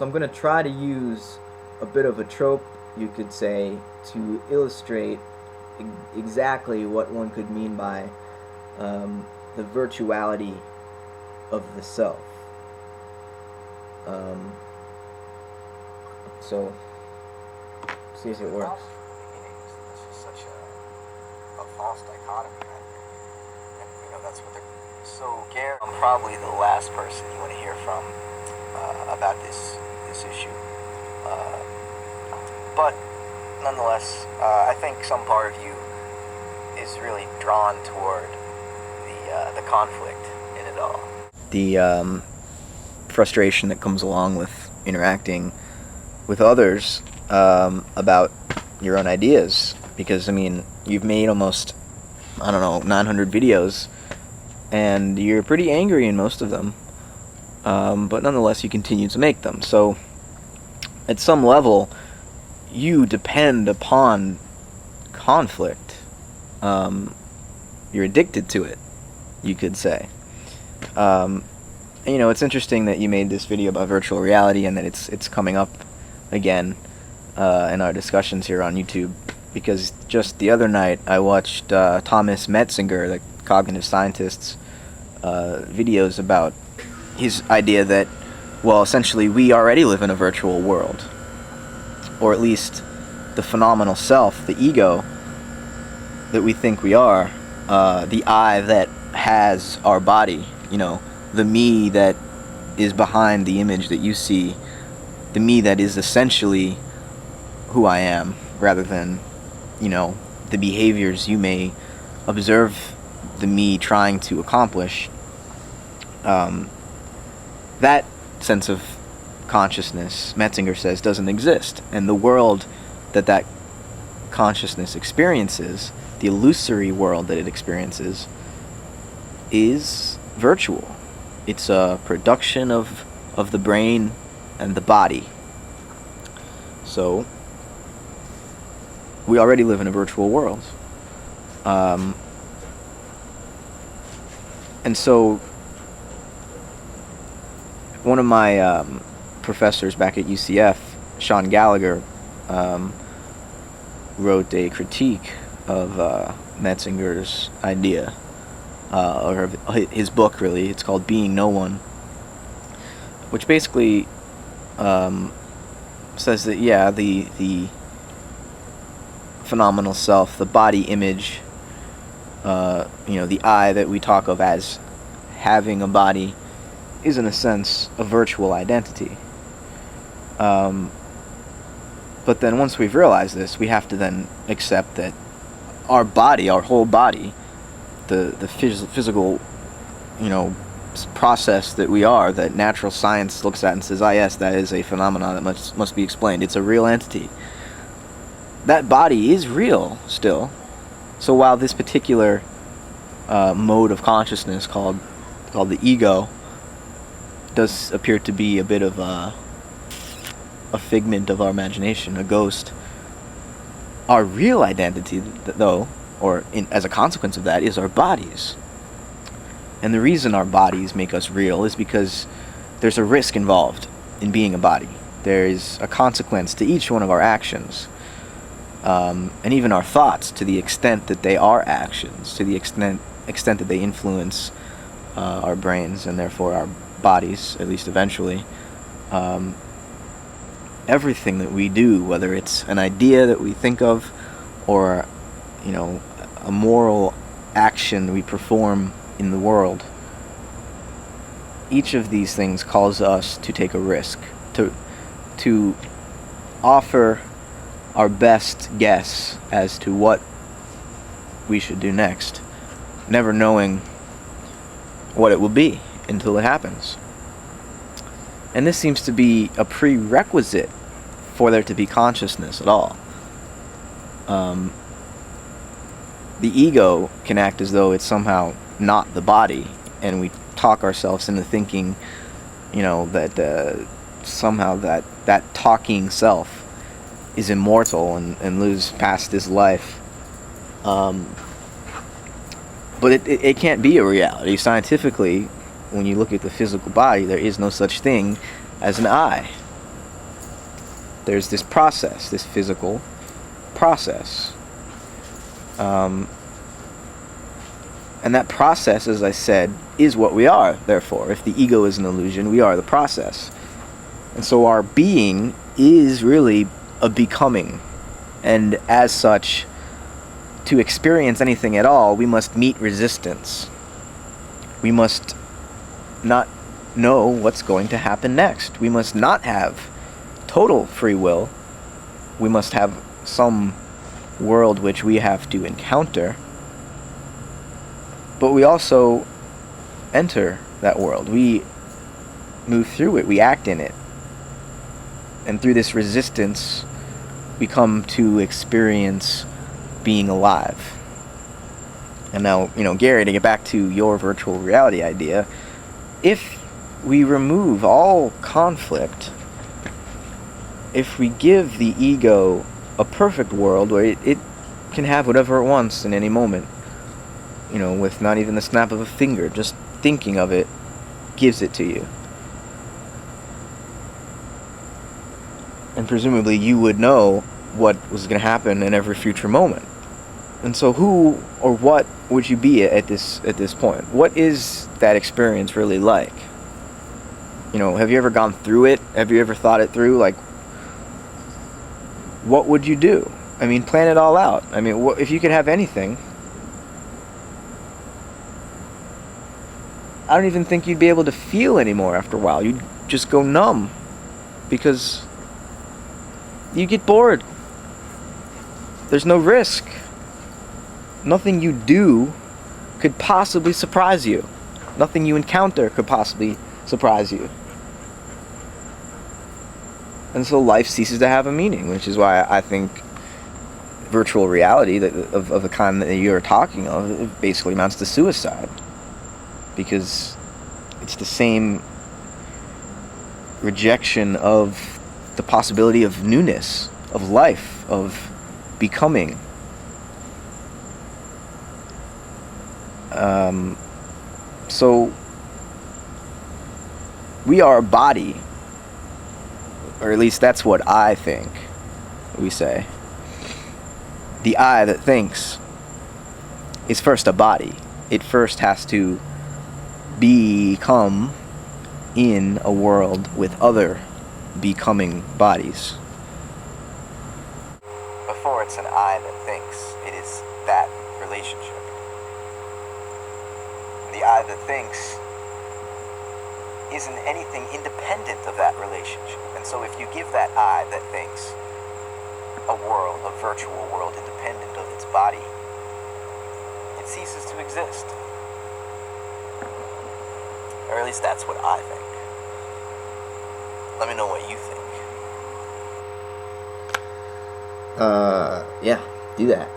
So I'm going to try to use a bit of a trope, you could say, to illustrate exactly what one could mean by the virtuality of the self. So, see if it works. This is such a false dichotomy. And that's what they're. So, Gary, I'm probably the last person you want to hear from about this issue. But nonetheless, I think some part of you is really drawn toward the conflict in it all. The frustration that comes along with interacting with others about your own ideas, because you've made almost 900 videos, and you're pretty angry in most of them, but nonetheless you continue to make them. So at some level you depend upon conflict. You're addicted to it, you could say. It's interesting that you made this video about virtual reality and that it's coming up again in our discussions here on YouTube, because just the other night I watched Thomas Metzinger, the cognitive scientist's videos about his idea that, well, essentially we already live in a virtual world, or at least the phenomenal self, the ego that we think we are, the I that has our body, the me that is behind the image that you see, the me that is essentially who I am, rather than, the behaviors you may observe the me trying to accomplish. That sense of consciousness, Metzinger says, doesn't exist. And the world that consciousness experiences, the illusory world that it experiences, is virtual. It's a production of the brain and the body. So we already live in a virtual world. And so one of my professors back at UCF, Sean Gallagher, wrote a critique of Metzinger's idea, or his book, really. It's called Being No One, which basically says that, yeah, the phenomenal self, the body image, the I that we talk of as having a body, is in a sense a virtual identity. But then once we've realized this, we have to then accept that our body, our whole body, the physical, process that we are, that natural science looks at and says, ah, yes, that is a phenomenon that must be explained. It's a real entity. That body is real still. So while this particular mode of consciousness called the ego does appear to be a bit of a figment of our imagination, a ghost, our real identity, though, as a consequence of that, is our bodies. And the reason our bodies make us real is because there's a risk involved in being a body. There is a consequence to each one of our actions, and even our thoughts, to the extent that they are actions, to the extent that they influence our brains and therefore our bodies, at least eventually. Everything that we do, whether it's an idea that we think of or a moral action we perform in the world, each of these things calls us to take a risk, to offer our best guess as to what we should do next, never knowing what it will be until it happens. And this seems to be a prerequisite for there to be consciousness at all. The ego can act as though it's somehow not the body, and we talk ourselves into thinking, that somehow that talking self is immortal and lives past this life. But it can't be a reality. Scientifically, when you look at the physical body, there is no such thing as an I. There's this process, this physical process. And that process, as I said, is what we are, therefore. If the ego is an illusion, we are the process. And so our being is really a becoming. And as such, to experience anything at all, we must meet resistance. We must not know what's going to happen next. We must not have total free will. We must have some world which we have to encounter. But we also enter that world. We move through it. We act in it. And through this resistance, we come to experience being alive. And now, Gary, to get back to your virtual reality idea, if we remove all conflict, if we give the ego a perfect world where it can have whatever it wants in any moment, with not even the snap of a finger, just thinking of it gives it to you. And presumably you would know what was going to happen in every future moment. And so who or what would you be at this point? What is that experience really like? Have you ever gone through it? Have you ever thought it through? Like, what would you do? Plan it all out. If you could have anything, I don't even think you'd be able to feel anymore after a while. You'd just go numb because you get bored. There's no risk. Nothing you do could possibly surprise you. Nothing you encounter could possibly surprise you. And so life ceases to have a meaning, which is why I think virtual reality of the kind that you're talking of, it basically amounts to suicide. Because it's the same rejection of the possibility of newness, of life, of becoming. So we are a body, or at least that's what I think we say. The I that thinks is first a body. It first has to become in a world with other becoming bodies. Before it's an I that thinks, it is that relationship. The I that thinks isn't anything independent of that relationship. And so if you give that I that thinks a world, a virtual world independent of its body, it ceases to exist. Or at least that's what I think. Let me know what you think. Yeah, do that.